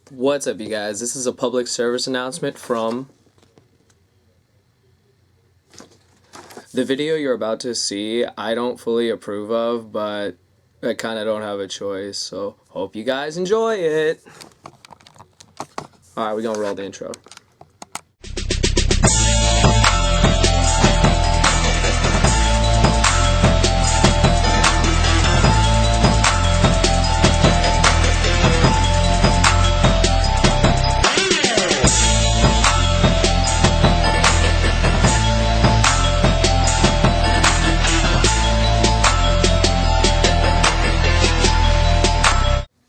What's up, you guys? This is a public service announcement from the video you're about to see. I don't fully approve of, but I kind of don't have a choice, so hope you guys enjoy it. Alright, we're gonna roll the intro.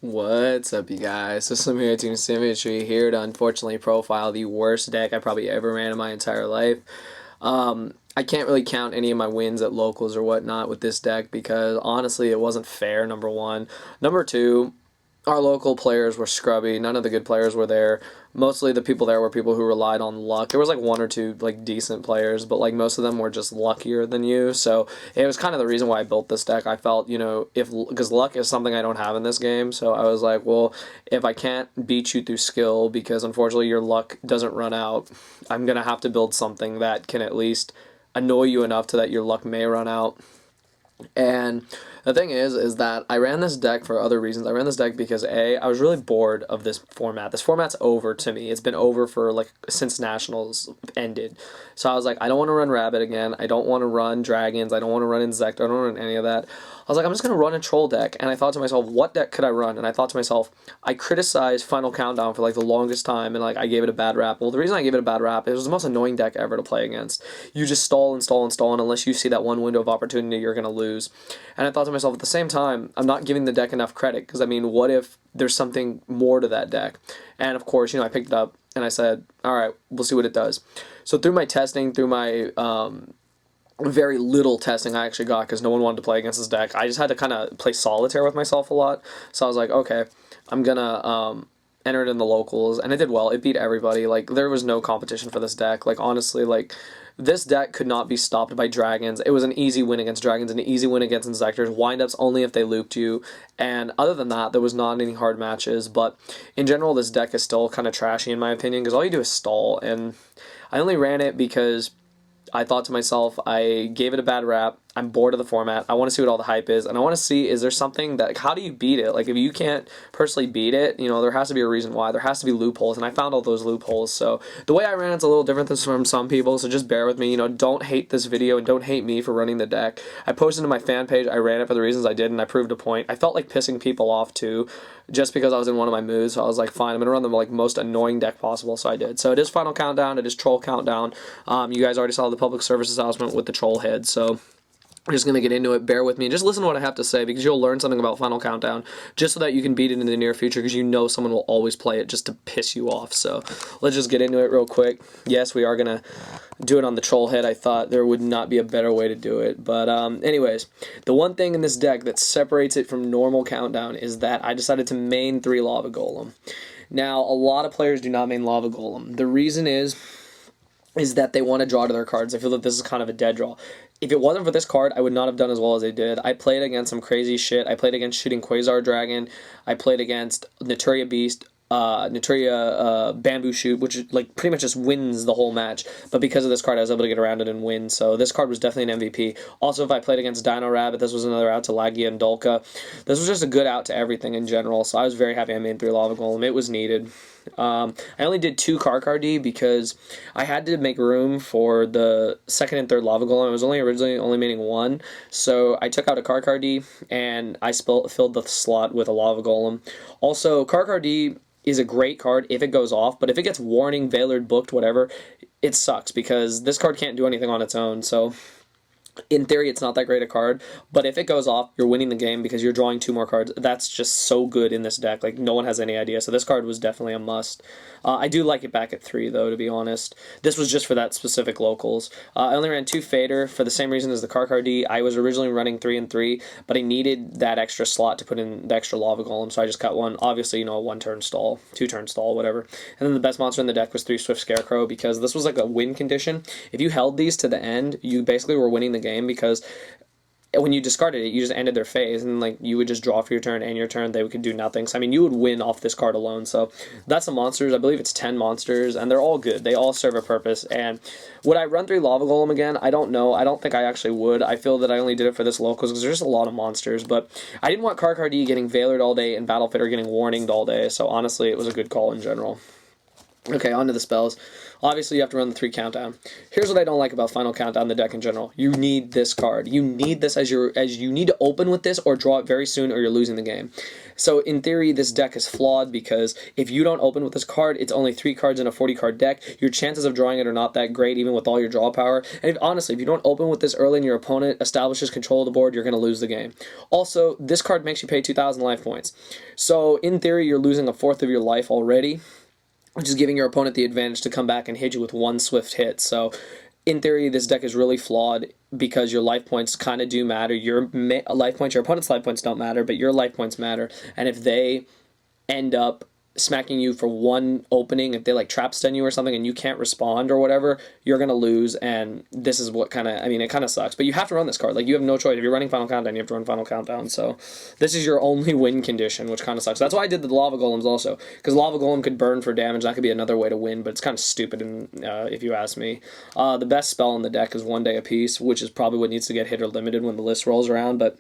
What's up, you guys? This is SlimXTeamSymmetry here to unfortunately profile the worst deck I probably ever ran in my entire life. I can't really count any of my wins at locals or whatnot with this deck because honestly it wasn't fair, number one. Number two, our local players were scrubby. None of the good players were there. Mostly the people there were people who relied on luck. There was like one or two like decent players, but like most of them were just luckier than you. So it was kind of the reason why I built this deck. I felt, because luck is something I don't have in this game. So I was like, well, if I can't beat you through skill, because unfortunately your luck doesn't run out, I'm going to have to build something that can at least annoy you enough to that your luck may run out. And the thing is that I ran this deck for other reasons. I ran this deck because I was really bored of this format. This format's over to me. It's been over for like since Nationals ended. So I was like, I don't want to run Rabbit again. I don't want to run Dragons. I don't want to run Insect. I don't want to run any of that. I was like, I'm just going to run a troll deck. And I thought to myself, what deck could I run? And I thought to myself, I criticized Final Countdown for like the longest time and like I gave it a bad rap. Well, the reason I gave it a bad rap is it was the most annoying deck ever to play against. You just stall and stall and stall, and unless you see that one window of opportunity, you're going to lose. And I thought to myself, at the same time, I'm not giving the deck enough credit because, I mean, what if there's something more to that deck? And of course, I picked it up and I said, all right, we'll see what it does. So through my testing, through my very little testing I actually got because no one wanted to play against this deck, I just had to kind of play solitaire with myself a lot. So I was like, okay, I'm going to enter it in the locals, and it did well. It beat everybody. Like, there was no competition for this deck. Like, honestly, like, this deck could not be stopped by Dragons. It was an easy win against Dragons, an easy win against Insectors, windups only if they looped you, and other than that, there was not any hard matches. But in general, this deck is still kind of trashy in my opinion, because all you do is stall, and I only ran it because I thought to myself, I gave it a bad rap, I'm bored of the format, I want to see what all the hype is, and I want to see, is there something that, how do you beat it? Like, if you can't personally beat it, there has to be a reason why, there has to be loopholes, and I found all those loopholes. So the way I ran it's a little different than from some people, so just bear with me. Don't hate this video, and don't hate me for running the deck. I posted to my fan page, I ran it for the reasons I did, and I proved a point. I felt like pissing people off too, just because I was in one of my moods, so I was like, fine, I'm going to run the like most annoying deck possible, so I did. So it is Final Countdown, it is Troll Countdown. You guys already saw the public service announcement with the troll head, so I'm just going to get into it. Bear with me and just listen to what I have to say, because you'll learn something about Final Countdown just so that you can beat it in the near future, because someone will always play it just to piss you off. So let's just get into it real quick. Yes, we are going to do it on the troll head. I thought there would not be a better way to do it. But anyways, the one thing in this deck that separates it from normal Countdown is that I decided to main 3 Lava Golem. Now, a lot of players do not main Lava Golem. The reason is that they want to draw to their cards. I feel that this is kind of a dead draw. If it wasn't for this card, I would not have done as well as I did. I played against some crazy shit. I played against Shooting Quasar Dragon. I played against Naturia Beast, Naturia Bamboo Shoot, which like pretty much just wins the whole match. But because of this card, I was able to get around it and win. So this card was definitely an MVP. Also, if I played against Dino Rabbit, this was another out to Lagia and Dolka. This was just a good out to everything in general. So I was very happy I made 3 Lava Golem. It was needed. I only did 2 Karkardi because I had to make room for the second and third Lava Golem. I was originally only making 1, so I took out a Karkardi and I filled the slot with a Lava Golem. Also, Karkardi is a great card if it goes off, but if it gets warning, Veilered, booked, whatever, it sucks because this card can't do anything on its own. So in theory, it's not that great a card, but if it goes off, you're winning the game because you're drawing 2 more cards. That's just so good in this deck. Like, no one has any idea. So this card was definitely a must. I do like it back at 3, though, to be honest. This was just for that specific locals. I only ran 2 Fader for the same reason as the Karkardi. I was originally running 3 and 3, but I needed that extra slot to put in the extra Lava Golem, so I just cut one. Obviously, a 1-turn stall, 2-turn stall, whatever. And then the best monster in the deck was 3 Swift Scarecrow, because this was like a win condition. If you held these to the end, you basically were winning the game, because when you discarded it, you just ended their phase, and like you would just draw for your turn and your turn. They could do nothing. So I mean, you would win off this card alone. So that's the monsters. I believe it's 10 monsters, and they're all good. They all serve a purpose. And would I run 3 Lava Golem again? I don't know. I don't think I actually would. I feel that I only did it for this locals because there's just a lot of monsters. But I didn't want Karkar D getting Veilered all day and Battle Fitter getting Warninged all day. So honestly, it was a good call in general. Okay, on to the spells. Obviously, you have to run the 3 countdown. Here's what I don't like about Final Countdown, the deck in general. You need this card. You need this as you need to open with this or draw it very soon or you're losing the game. So in theory, this deck is flawed because if you don't open with this card, it's only 3 cards in a 40-card deck. Your chances of drawing it are not that great, even with all your draw power. And honestly, if you don't open with this early and your opponent establishes control of the board, you're going to lose the game. Also, this card makes you pay 2,000 life points. So in theory, you're losing 1/4 of your life already, which is giving your opponent the advantage to come back and hit you with 1 swift hit. So, in theory, this deck is really flawed because your life points kind of do matter. Your life points, your opponent's life points don't matter, but your life points matter. And if they end up smacking you for 1 opening, if they like trap stun you or something and you can't respond or whatever, you're going to lose. And this is what kind of, I mean, it kind of sucks. But you have to run this card. Like, you have no choice. If you're running Final Countdown, you have to run Final Countdown. So this is your only win condition, which kind of sucks. That's why I did the Lava Golems also, because Lava Golem could burn for damage. That could be another way to win, but it's kind of stupid if you ask me. The best spell in the deck is 1 Day Apiece, which is probably what needs to get hit or limited when the list rolls around, but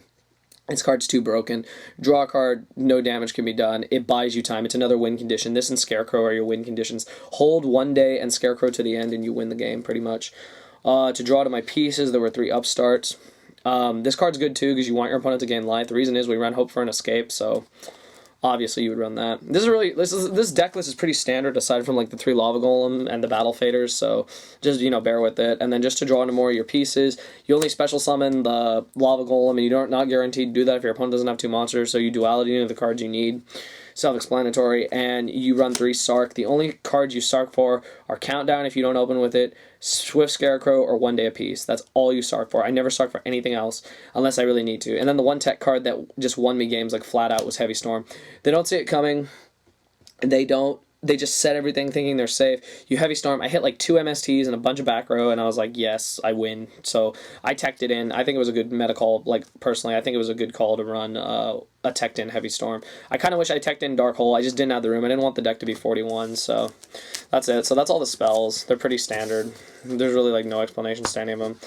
this card's too broken. Draw a card, no damage can be done. It buys you time. It's another win condition. This and Scarecrow are your win conditions. Hold 1 day and Scarecrow to the end and you win the game pretty much. To draw to my pieces, there were 3 upstarts. This card's good too because you want your opponent to gain life. The reason is we run Hope for an Escape, so obviously you would run that. This deck list is pretty standard aside from like the 3 Lava Golem and the Battle Faders, so just, you know, bear with it. And then just to draw into more of your pieces, you only special summon the Lava Golem, and you're not guaranteed to do that if your opponent doesn't have 2 monsters, so you duality into the cards you need. Self-explanatory. And you run 3 Sark. The only cards you Sark for are Countdown if you don't open with it, Swift Scarecrow, or 1 Day Apiece. That's all you Sark for. I never Sark for anything else unless I really need to. And then the 1 tech card that just won me games like flat out was Heavy Storm. They don't see it coming. They just set everything thinking they're safe. You Heavy Storm. I hit like 2 MSTs and a bunch of back row, and I was like, yes, I win. So I teched it in. I think it was a good meta call. Like, personally, I think it was a good call to run a teched in Heavy Storm. I kind of wish I teched in Dark Hole. I just didn't have the room. I didn't want the deck to be 41, so that's it. So that's all the spells. They're pretty standard. There's really like no explanations to any of them.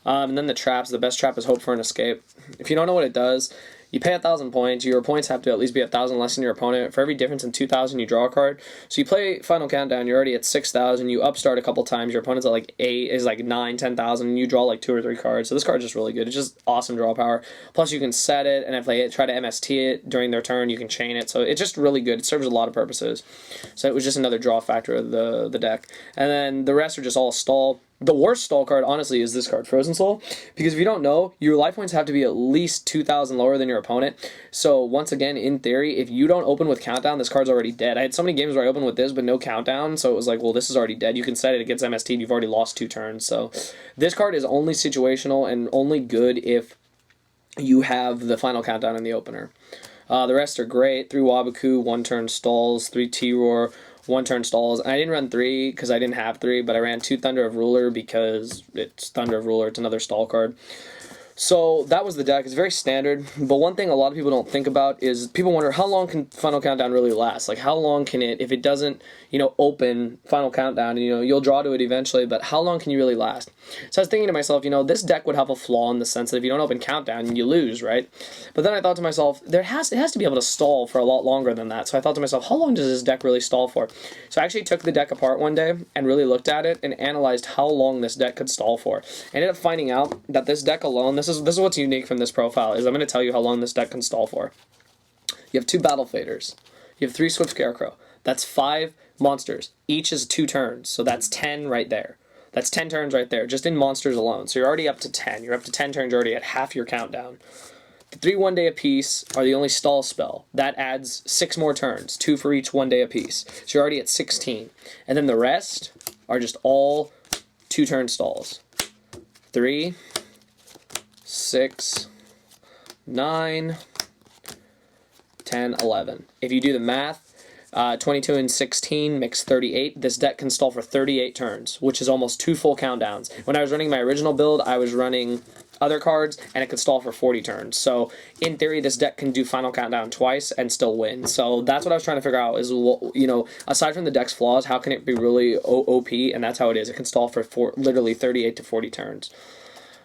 And then the traps. The best trap is Hope for an Escape. If you don't know what it does, you pay 1,000 points. Your points have to at least be 1,000 less than your opponent. For every difference in 2,000, you draw a card. So you play Final Countdown. You're already at 6,000. You upstart a couple times. Your opponent's at like 8, is like 9, 10,000. And you draw like 2 or 3 cards. So this card's just really good. It's just awesome draw power. Plus you can set it, and if they try to MST it during their turn, you can chain it. So it's just really good. It serves a lot of purposes. So it was just another draw factor of the deck. And then the rest are just all stall. The worst stall card, honestly, is this card, Frozen Soul, because if you don't know, your life points have to be at least 2,000 lower than your opponent. So once again, in theory, if you don't open with Countdown, this card's already dead. I had so many games where I opened with this, but no Countdown, so it was like, well, this is already dead. You can set it, it gets MST'd, you've already lost 2 turns. So this card is only situational and only good if you have the Final Countdown in the opener. The rest are great. 3 Wabaku, 1 turn stalls, 3 T-Roar, 1 turn stalls. And I didn't run 3 because I didn't have 3, but I ran 2 Thunder of Ruler because it's Thunder of Ruler. It's another stall card. So that was the deck. It's very standard, but one thing a lot of people don't think about is people wonder how long can Final Countdown really last? Like, how long can it, if it doesn't, you know, open Final Countdown, you know, you'll draw to it eventually, but how long can you really last? So I was thinking to myself, you know, this deck would have a flaw in the sense that if you don't open Countdown, you lose, right? But then I thought to myself, it has to be able to stall for a lot longer than that. So I thought to myself, how long does this deck really stall for? So I actually took the deck apart one day and really looked at it and analyzed how long this deck could stall for. I ended up finding out that this deck alone, this is what's unique from this profile, is I'm going to tell you how long this deck can stall for. You have 2 Battle Faders. You have 3 Swift Scarecrow. That's 5 monsters. Each is 2 turns, so that's 10 right there. That's 10 turns right there, just in monsters alone. So you're already up to 10. You're up to 10 turns, you're already at half your countdown. The 3 1 day apiece are the only stall spell. That adds 6 more turns, 2 for each 1 day apiece. So you're already at 16. And then the rest are just all 2 turn stalls. 3, 6, 9, 10, 11. If you do the math, 22 and 16 makes 38. This deck can stall for 38 turns, which is almost 2 full countdowns. When I was running my original build, I was running other cards, and it could stall for 40 turns. So in theory, this deck can do Final Countdown twice and still win. So that's what I was trying to figure out is, you know, aside from the deck's flaws, how can it be really OP? And that's how it is. It can stall for literally 38 to 40 turns.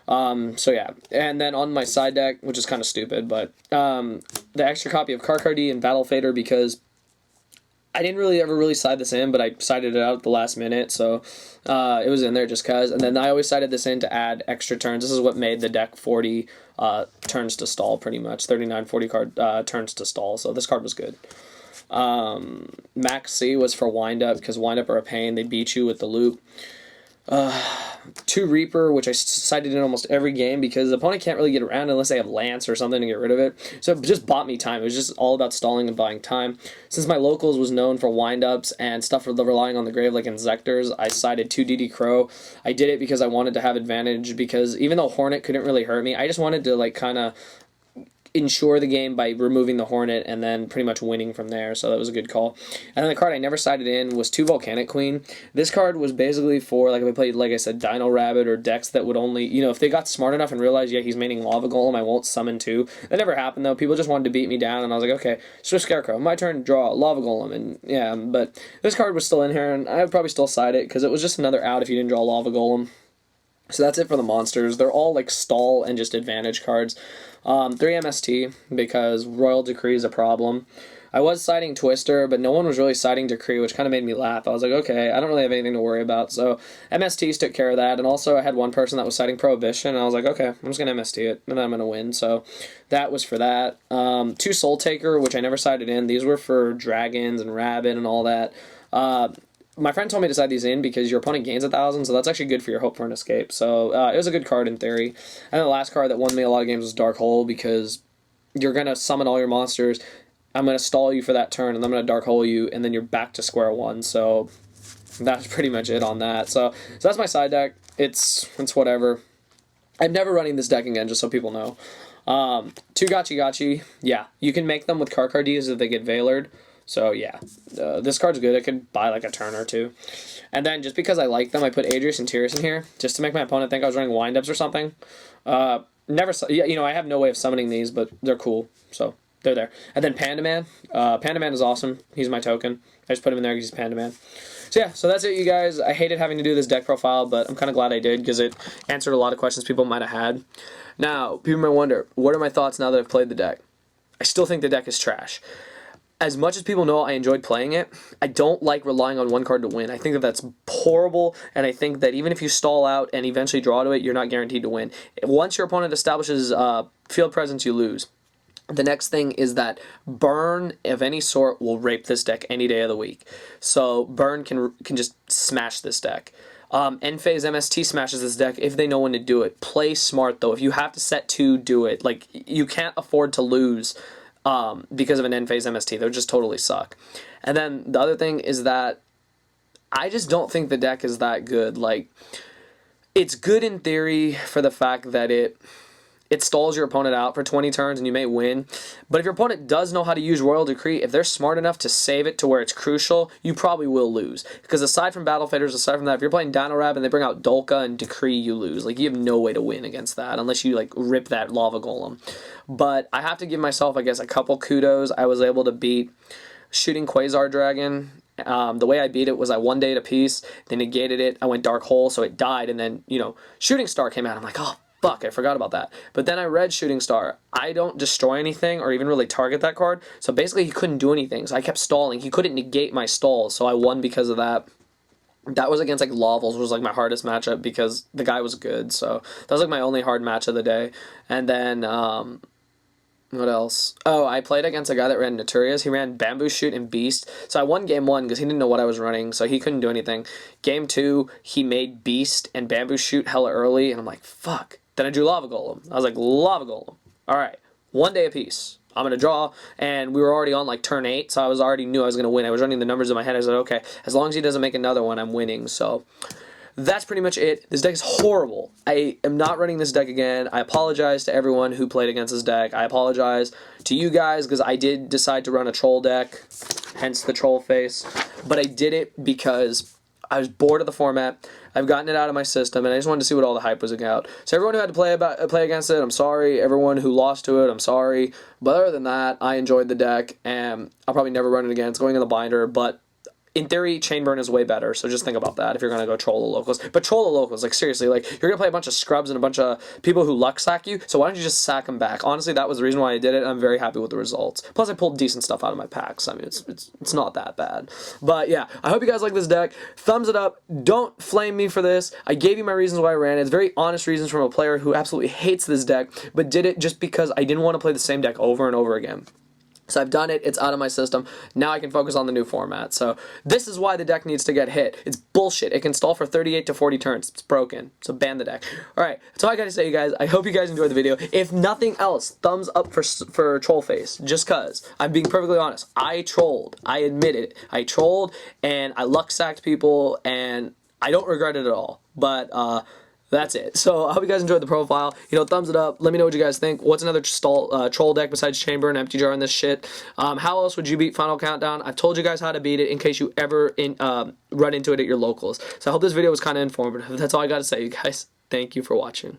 So yeah, and then on my side deck, which is kind of stupid, but the extra copy of Karkardi and Battle Fader, because I didn't really ever side this in, but I sided it out at the last minute, so it was in there just cause. And then I always sided this in to add extra turns. This is what made the deck 40 turns to stall, pretty much 39, 40 card turns to stall. So this card was good. Max C was for wind up, because wind up are a pain. They beat you with the loop. 2 Reaper, which I sided in almost every game because the opponent can't really get around unless they have Lance or something to get rid of it. So it just bought me time. It was just all about stalling and buying time. Since my locals was known for wind-ups and stuff for relying on the grave like Inzectors, I sided 2 DD Crow. I did it because I wanted to have advantage, because even though Hornet couldn't really hurt me, I just wanted to like kind of ensure the game by removing the Hornet and then pretty much winning from there, so that was a good call. And then the card I never sided in was 2 Volcanic Queen. This card was basically for, like, if I played, like I said, Dino Rabbit or decks that would only, you know, if they got smart enough and realized, yeah, he's maining Lava Golem, I won't summon 2. That never happened, though. People just wanted to beat me down, and I was like, okay, so Scarecrow, my turn to draw Lava Golem, and yeah, but this card was still in here, and I would probably still side it, because it was just another out if you didn't draw Lava Golem. So that's it for the monsters. They're all like stall and just advantage cards. 3 MST, because Royal Decree is a problem. I was siding Twister, but no one was really siding Decree, which kind of made me laugh. I was like, okay, I don't really have anything to worry about. So MSTs took care of that. And also I had one person that was siding Prohibition, and I was like, okay, I'm just going to MST it, and then I'm going to win. So that was for that. 2 Soul Taker, which I never sided in. These were for Dragons and Rabbit and all that. My friend told me to side these in because your opponent gains 1,000, so that's actually good for your hope for an escape. So it was a good card in theory. And then the last card that won me a lot of games was Dark Hole, because you're going to summon all your monsters, I'm going to stall you for that turn, and I'm going to Dark Hole you, and then you're back to square one. So that's pretty much it on that. So that's my side deck. It's whatever. I'm never running this deck again, just so people know. 2 Gachi Gachi, yeah. You can make them with Karkardias if they get Veilered. So yeah, this card's good. I could buy like a turn or 2. And then just because I like them, I put Adrius and Tyrus in here, just to make my opponent think I was running wind-ups or something. You know, I have no way of summoning these, but they're cool, so they're there. And then Panda Man. Panda Man is awesome. He's my token. I just put him in there because he's Panda Man. So yeah, so that's it, you guys. I hated having to do this deck profile, but I'm kind of glad I did, because it answered a lot of questions people might have had. Now, people might wonder, what are my thoughts now that I've played the deck? I still think the deck is trash. As much as people know I enjoyed playing it, I don't like relying on one card to win. I think that that's horrible, and I think that even if you stall out and eventually draw to it, you're not guaranteed to win. Once your opponent establishes field presence, you lose. The next thing is that burn of any sort will rape this deck any day of the week. So burn can just smash this deck. End-phase MST smashes this deck if they know when to do it. Play smart, though. If you have to set 2, do it. Like, you can't afford to lose because of an end-phase MST. They would just totally suck. And then the other thing is that I just don't think the deck is that good. Like, it's good in theory for the fact that it stalls your opponent out for 20 turns and you may win. But if your opponent does know how to use Royal Decree, if they're smart enough to save it to where it's crucial, you probably will lose. Because aside from Battle Faders, aside from that, if you're playing Dino Rabbit and they bring out Dolka and Decree, you lose. Like, you have no way to win against that unless you, like, rip that Lava Golem. But I have to give myself, I guess, a couple kudos. I was able to beat Shooting Quasar Dragon. The way I beat it was I one-day a piece, they negated it, I went Dark Hole, so it died, and then, you know, Shooting Star came out. I'm like, oh, fuck, I forgot about that. But then I read Shooting Star. I don't destroy anything or even really target that card, so basically he couldn't do anything, so I kept stalling. He couldn't negate my stalls, so I won because of that. That was against, like, Lovels, was, like, my hardest matchup because the guy was good, so that was, like, my only hard match of the day. And then, what else? Oh, I played against a guy that ran Naturias. He ran Bamboo Shoot and Beast. So I won game 1 because he didn't know what I was running, so he couldn't do anything. Game 2, he made Beast and Bamboo Shoot hella early, and I'm like, fuck. Then I drew Lava Golem. I was like, Lava Golem. Alright, 1 day apiece. I'm going to draw, and we were already on, like, turn 8, so I already knew I was going to win. I was running the numbers in my head. I said, okay, as long as he doesn't make another one, I'm winning, so that's pretty much it. This deck is horrible. I am not running this deck again. I apologize to everyone who played against this deck. I apologize to you guys because I did decide to run a troll deck, hence the troll face. But I did it because I was bored of the format. I've gotten it out of my system, and I just wanted to see what all the hype was about. So everyone who had to play against it, I'm sorry. Everyone who lost to it, I'm sorry. But other than that, I enjoyed the deck, and I'll probably never run it again. It's going in the binder, but in theory, Chainburn is way better, so just think about that if you're going to go troll the locals. But troll the locals, like seriously, like you're going to play a bunch of scrubs and a bunch of people who luck sack you, so why don't you just sack them back? Honestly, that was the reason why I did it, and I'm very happy with the results. Plus, I pulled decent stuff out of my packs. I mean, it's not that bad. But yeah, I hope you guys like this deck. Thumbs it up. Don't flame me for this. I gave you my reasons why I ran it. It's very honest reasons from a player who absolutely hates this deck, but did it just because I didn't want to play the same deck over and over again. So I've done it, it's out of my system, now I can focus on the new format. So this is why the deck needs to get hit. It's bullshit. It can stall for 38 to 40 turns. It's broken. So ban the deck. Alright, that's all I gotta say, you guys. I hope you guys enjoyed the video. If nothing else, thumbs up for Trollface, just cause. I'm being perfectly honest. I trolled. I admit it. I trolled, and I luck sacked people, and I don't regret it at all. But, that's it. So I hope you guys enjoyed the profile. You know, thumbs it up. Let me know what you guys think. What's another troll deck besides Chamber and Empty Jar and this shit? How else would you beat Final Countdown? I've told you guys how to beat it in case you ever run into it at your locals. So I hope this video was kind of informative. That's all I got to say, you guys. Thank you for watching.